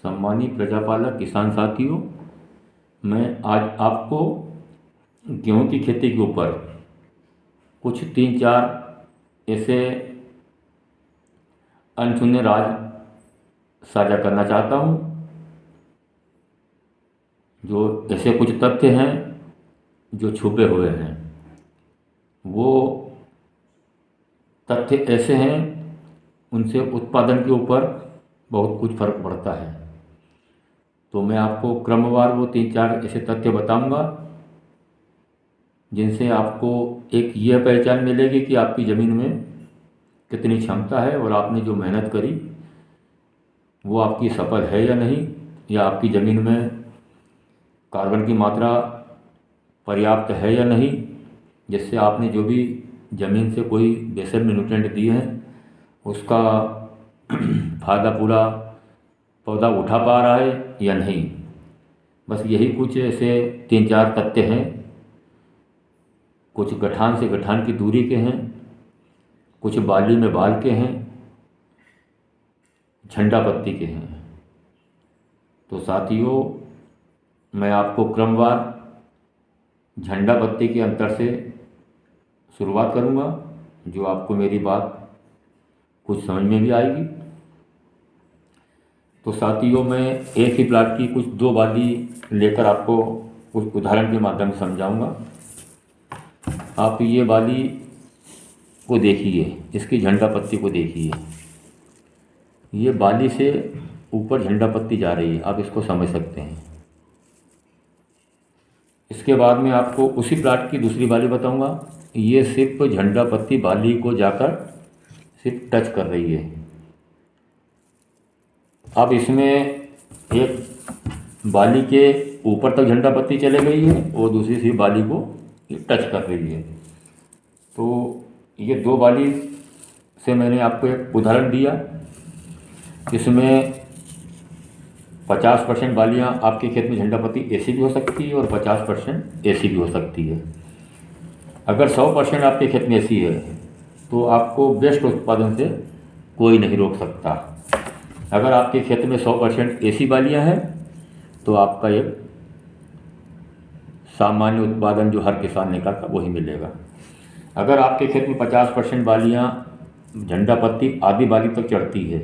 सम्मानीय प्रजापालक किसान साथियों, मैं आज आपको गेहूं की खेती के ऊपर कुछ 3-4 ऐसे अनसुने राज साझा करना चाहता हूं। जो ऐसे कुछ तथ्य हैं जो छुपे हुए हैं, वो तथ्य ऐसे हैं, उनसे उत्पादन के ऊपर बहुत कुछ फर्क पड़ता है। तो मैं आपको क्रमवार वो 3-4 ऐसे तथ्य बताऊंगा जिनसे आपको एक यह पहचान मिलेगी कि आपकी ज़मीन में कितनी क्षमता है और आपने जो मेहनत करी वो आपकी सफल है या नहीं, या आपकी ज़मीन में कार्बन की मात्रा पर्याप्त है या नहीं, जिससे आपने जो भी ज़मीन से कोई बेसिक न्यूट्रिएंट दिए हैं उसका फ़ायदा पूरा पौधा उठा पा रहा है या नहीं। बस यही कुछ ऐसे 3-4 तथ्य हैं। कुछ गठान से गठान की दूरी के हैं, कुछ बाली में बाल के हैं, झंडा पत्ती के हैं। तो साथियों, मैं आपको क्रमवार झंडा पत्ती के अंतर से शुरुआत करूंगा, जो आपको मेरी बात कुछ समझ में भी आएगी। तो साथियों, मैं एक ही प्लाट की कुछ 2 बाली लेकर आपको कुछ उदाहरण के माध्यम से समझाऊंगा। आप ये बाली को देखिए, इसकी झंडा पत्ती को देखिए। ये बाली से ऊपर झंडा पत्ती जा रही है, आप इसको समझ सकते हैं। इसके बाद में आपको उसी प्लाट की दूसरी बाली बताऊंगा। ये सिर्फ झंडा पत्ती बाली को जाकर सिर्फ टच कर रही है। अब इसमें एक बाली के ऊपर तक झंडा पत्ती चले गई है और दूसरी सी बाली को टच कर रही है। तो ये 2 बाली से मैंने आपको एक उदाहरण दिया। इसमें 50% बालियाँ आपके खेत में झंडा पत्ती ऐसी भी हो सकती है और 50% ऐसी भी हो सकती है। अगर 100% आपके खेत में ऐसी है तो आपको बेस्ट उत्पादन से कोई नहीं रोक सकता। अगर आपके खेत में 100% ऐसी बालियाँ हैं तो आपका एक सामान्य उत्पादन जो हर किसान निकालता वही मिलेगा। अगर आपके खेत में 50% बालियाँ झंडा पत्ती आधी बाली तक चढ़ती है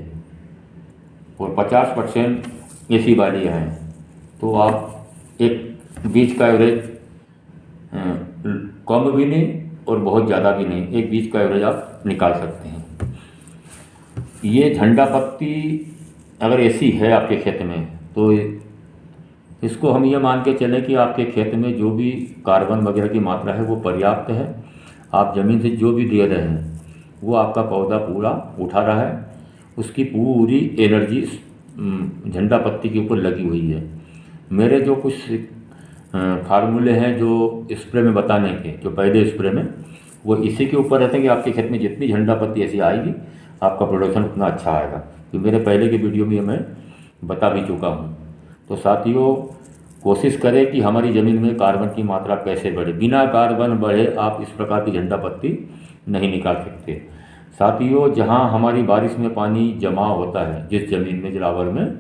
और 50% ऐसी बालियाँ हैं, तो आप एक बीज का एवरेज कम भी नहीं और बहुत ज़्यादा भी नहीं, एक बीज का एवरेज आप निकाल सकते हैं। ये झंडा पत्ती अगर ऐसी है आपके खेत में तो इसको हम ये मान के चलें कि आपके खेत में जो भी कार्बन वगैरह की मात्रा है वो पर्याप्त है। आप ज़मीन से जो भी दे रहे हैं वो आपका पौधा पूरा उठा रहा है। उसकी पूरी एनर्जी झंडा पत्ती के ऊपर लगी हुई है। मेरे जो कुछ फार्मूले हैं जो स्प्रे में बताने के, जो पहले स्प्रे में, वो इसी के ऊपर रहते हैं कि आपके खेत में जितनी झंडा पत्ती ऐसी आएगी आपका प्रोडक्शन उतना अच्छा आएगा। तो मेरे पहले के वीडियो में मैं बता भी चुका हूँ। तो साथियों, कोशिश करें कि हमारी ज़मीन में कार्बन की मात्रा कैसे बढ़े। बिना कार्बन बढ़े आप इस प्रकार की झंडा पत्ती नहीं निकाल सकते। साथियों, जहाँ हमारी बारिश में पानी जमा होता है, जिस ज़मीन में, जलावर में,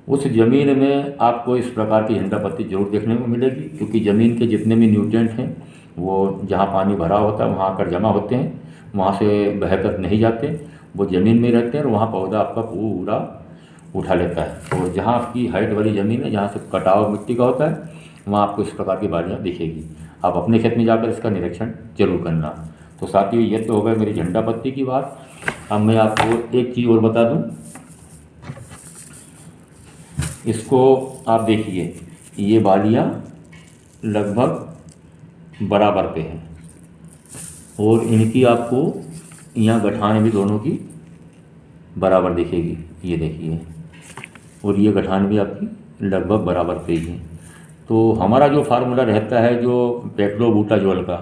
उस ज़मीन में आपको इस प्रकार की झंडा पत्ती जरूर देखने को मिलेगी, क्योंकि ज़मीन के जितने भी न्यूट्रिएंट हैं वो जहाँ पानी भरा होता है वहाँ आकर जमा होते हैं, वहाँ से बहकर नहीं जाते, वो ज़मीन में रहते हैं और वहाँ पौधा आपका पूरा उठा लेता है। और जहाँ आपकी हाइट वाली ज़मीन है, जहाँ से कटाव मिट्टी का होता है, वहाँ आपको इस प्रकार की बालियाँ दिखेगी। आप अपने खेत में जाकर इसका निरीक्षण जरूर करना। तो साथियों, ये तो हो गया मेरी झंडा पत्ती की बात। अब मैं आपको एक चीज़ और बता दूं। इसको आप देखिए, ये बालियाँ लगभग बराबर पे हैं और इनकी आपको यहाँ गठान भी दोनों की बराबर दिखेगी। ये देखिए, और ये गठान भी आपकी लगभग बराबर पे ही है। तो हमारा जो फार्मूला रहता है जो पेक्लोबुटाजोल का,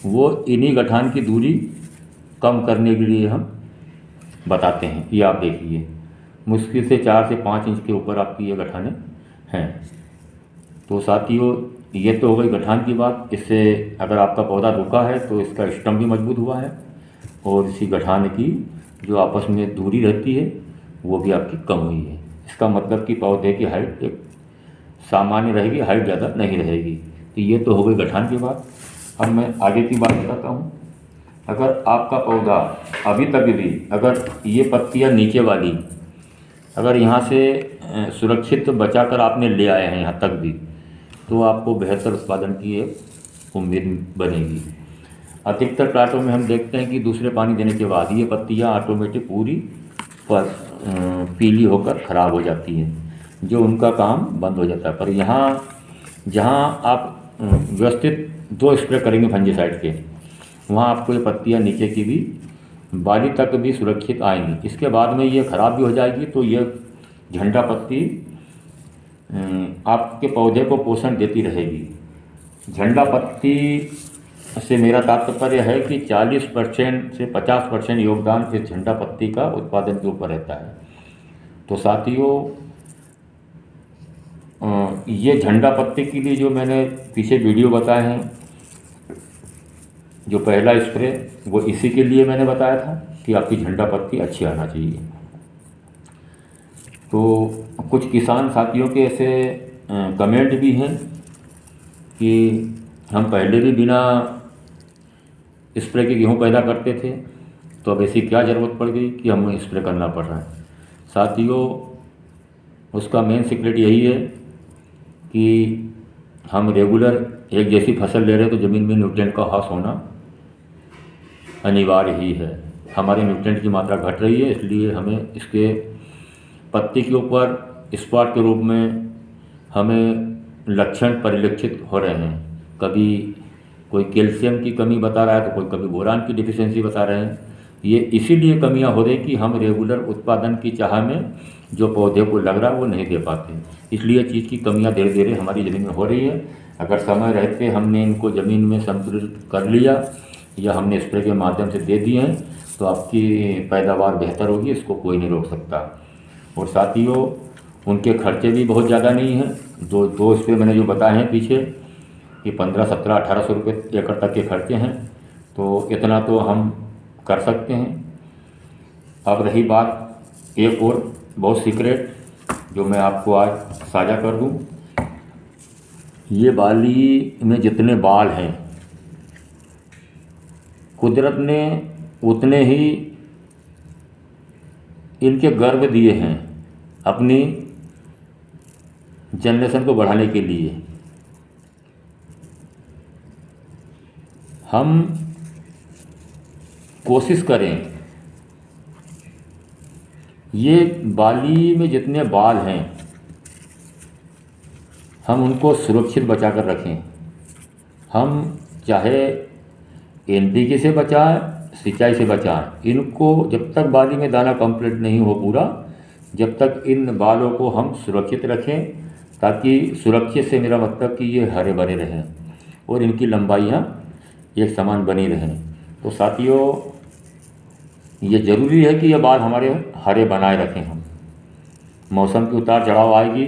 वो इन्हीं गठान की दूरी कम करने के लिए हम बताते हैं। ये आप देखिए, मुश्किल से 4 से 5 इंच के ऊपर आपकी ये गठाने हैं। तो साथियों, ये तो हो गई गठान की बात। इससे अगर आपका पौधा रुका है तो इसका स्टम भी मजबूत हुआ है और इसी गठान की जो आपस में दूरी रहती है वो भी आपकी कम हुई है। इसका मतलब कि पौधे की हाइट एक सामान्य रहेगी, हाइट ज़्यादा नहीं रहेगी। तो ये तो हो गई गठान की बात। अब मैं आगे की बात बताता हूँ। अगर आपका पौधा अभी तक भी अगर ये पत्तियाँ नीचे वाली अगर यहाँ से सुरक्षित बचाकर आपने ले आए हैं यहाँ तक भी, तो आपको बेहतर उत्पादन की एक उम्मीद बनेगी। अधिकतर प्लाटों में हम देखते हैं कि दूसरे पानी देने के बाद ये पत्तियाँ ऑटोमेटिक पूरी पीली होकर ख़राब हो जाती हैं, जो उनका काम बंद हो जाता है। पर यहाँ जहाँ आप व्यवस्थित 2 स्प्रे करेंगे फंजीसाइड के, वहाँ आपको ये पत्तियाँ नीचे की भी बाली तक भी सुरक्षित आएंगी। इसके बाद में ये ख़राब भी हो जाएगी, तो ये झंडा पत्ती आपके पौधे को पोषण देती रहेगी। झंडा पत्ती से मेरा तात्पर्य है कि 40% से 50% योगदान इस झंडा पत्ती का उत्पादन के ऊपर रहता है। तो साथियों, ये झंडा पत्ती के लिए जो मैंने पीछे वीडियो बताए हैं, जो पहला स्प्रे वो इसी के लिए मैंने बताया था कि आपकी झंडा पत्ती अच्छी आना चाहिए। तो कुछ किसान साथियों के ऐसे कमेंट भी हैं कि हम पहले भी बिना स्प्रे के गेहूँ पैदा करते थे, तो अब ऐसी क्या ज़रूरत पड़ गई कि हमें स्प्रे करना पड़ रहा है। साथियों, उसका मेन सीक्रेट यही है कि हम रेगुलर एक जैसी फसल ले रहे हैं, तो ज़मीन में न्यूट्रिएंट का हास होना अनिवार्य ही है। हमारे न्यूट्रिएंट की मात्रा घट रही है, इसलिए हमें इसके पत्ती के ऊपर स्पॉट के रूप में हमें लक्षण परिलक्षित हो रहे हैं। कभी कोई कैल्शियम की कमी बता रहा है, तो कोई कभी बोरान की डिफिशियंसी बता रहे हैं। ये इसीलिए कमियां हो रही कि हम रेगुलर उत्पादन की चाह में जो पौधे को लग रहा है वो नहीं दे पाते, इसलिए चीज़ की कमियां धीरे धीरे हमारी ज़मीन में हो रही है। अगर समय रहते हमने इनको ज़मीन में संतुलित कर लिया या हमने स्प्रे के माध्यम से दे दिए हैं, तो आपकी पैदावार बेहतर होगी, इसको कोई नहीं रोक सकता। और साथियों, उनके खर्चे भी बहुत ज़्यादा नहीं हैं। दो स्प्रे मैंने जो बताए हैं पीछे, कि 1500, 1700, 1800 रुपये एकड़ तक के खर्चे हैं, तो इतना तो हम कर सकते हैं। अब रही बात एक और बहुत सीक्रेट जो मैं आपको आज साझा कर दूं। ये बाली में जितने बाल हैं, कुदरत ने उतने ही इनके गर्भ दिए हैं अपनी जनरेशन को बढ़ाने के लिए। हम कोशिश करें ये बाली में जितने बाल हैं हम उनको सुरक्षित बचा कर रखें। हम चाहे एनपीके से बचाएं, सिंचाई से बचाएं, इनको जब तक बाली में दाना कंप्लीट नहीं हो पूरा, जब तक इन बालों को हम सुरक्षित रखें, ताकि सुरक्षित से मेरा मतलब कि ये हरे भरे रहें और इनकी लंबाइयाँ एक समान बनी रहें। तो साथियों, ये ज़रूरी है कि ये बाल हमारे हरे बनाए रखें हम। मौसम की उतार चढ़ाव आएगी,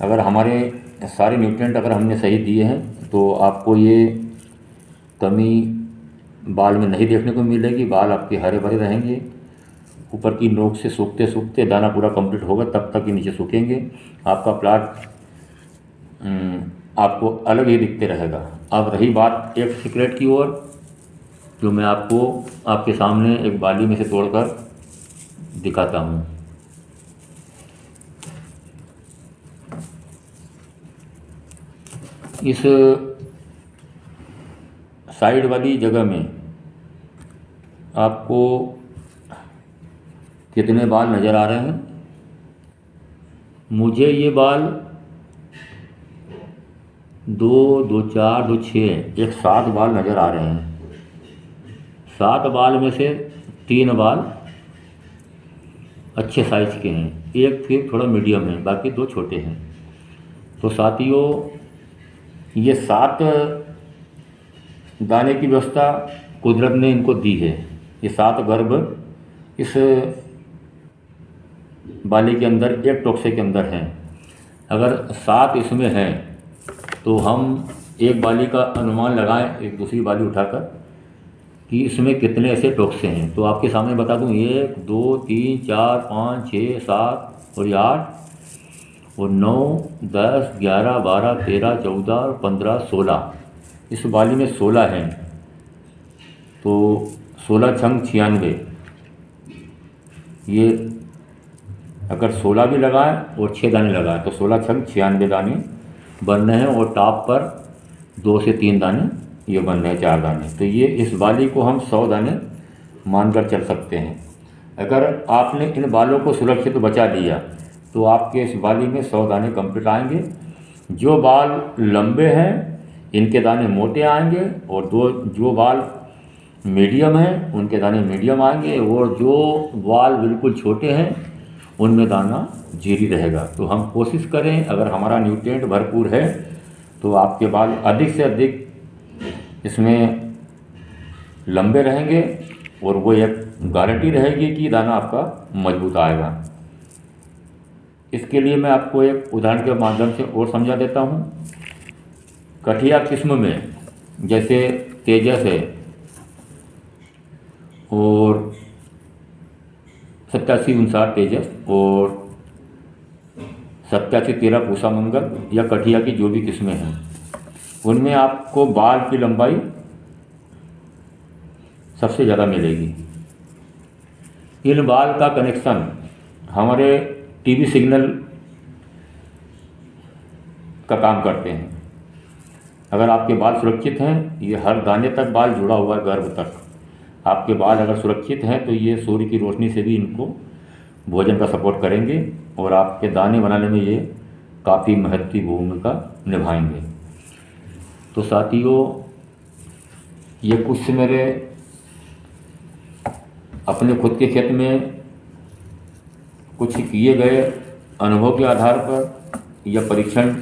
अगर हमारे सारे न्यूट्रिएंट अगर हमने सही दिए हैं, तो आपको ये कमी बाल में नहीं देखने को मिलेगी। बाल आपके हरे भरे रहेंगे। ऊपर की नोक से सूखते सूखते दाना पूरा कंप्लीट होगा, तब तक ये नीचे सूखेंगे। आपका प्लाट आपको अलग ही दिखते रहेगा। अब रही बात एक सीक्रेट की ओर, जो मैं आपको आपके सामने एक बाली में से तोड़कर दिखाता हूँ। इस साइड वाली जगह में आपको कितने बाल नज़र आ रहे हैं? मुझे ये बाल 2, 2, 4, 2, 6, एक 7 बाल नज़र आ रहे हैं। 7 बाल में से 3 बाल अच्छे साइज के हैं, एक फिर थोड़ा मीडियम है, बाकी 2 छोटे हैं। तो साथियों, ये 7 दाने की व्यवस्था कुदरत ने इनको दी है। ये 7 गर्भ इस बाली के अंदर, एक टोकसे के अंदर हैं। अगर 7 इसमें हैं, तो हम एक बाली का अनुमान लगाएं एक दूसरी बाली उठाकर कि इसमें कितने ऐसे टोक्से हैं। तो आपके सामने बता दूं, 1 2 3 4 5 6 7 और ये 8 और 9 10 11 12 13 14 और 15 16, इस बाली में 16 हैं। तो 16 छंग 96, ये अगर 16 भी लगाएं और 6 दाने लगाएं तो 16 छंग 96 दाने बन रहे हैं, और टॉप पर 2 से 3 दाने ये बन रहे हैं, 4 दाने। तो ये इस बाली को हम 100 दाने मानकर चल सकते हैं। अगर आपने इन बालों को सुरक्षित बचा लिया तो आपके इस बाली में 100 दाने कंप्लीट आएंगे। जो बाल लंबे हैं इनके दाने मोटे आएंगे, और जो बाल मीडियम हैं उनके दाने मीडियम आएंगे, और जो बाल बिल्कुल छोटे हैं उनमें दाना जीरी रहेगा। तो हम कोशिश करें, अगर हमारा न्यूट्रिएंट भरपूर है तो आपके बाल अधिक से अधिक इसमें लंबे रहेंगे, और वो एक गारंटी रहेगी कि दाना आपका मजबूत आएगा। इसके लिए मैं आपको एक उदाहरण के माध्यम से और समझा देता हूँ। कठिया किस्म में जैसे तेजस है और 8759 तेजस और 8713 पूसा मंगल या कठिया की जो भी किस्में हैं, उनमें आपको बाल की लंबाई सबसे ज़्यादा मिलेगी। इन बाल का कनेक्शन हमारे टीवी सिग्नल का काम करते हैं। अगर आपके बाल सुरक्षित हैं, ये हर दाने तक बाल जुड़ा हुआ है, गर्भ तक। आपके बाल अगर सुरक्षित हैं तो ये सूर्य की रोशनी से भी इनको भोजन का सपोर्ट करेंगे, और आपके दाने बनाने में ये काफ़ी महत्वपूर्ण भूमिका निभाएंगे। तो साथियों, ये कुछ मेरे अपने खुद के खेत में कुछ किए गए अनुभव के आधार पर या परीक्षण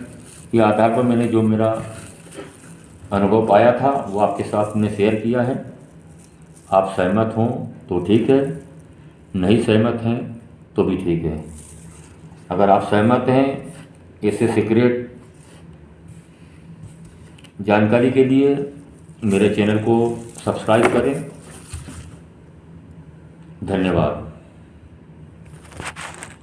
के आधार पर मैंने जो मेरा अनुभव पाया था वो आपके साथ में शेयर किया है। आप सहमत हों तो ठीक है, नहीं सहमत हैं तो भी ठीक है। अगर आप सहमत हैं, ऐसे सीक्रेट जानकारी के लिए मेरे चैनल को सब्सक्राइब करें। धन्यवाद।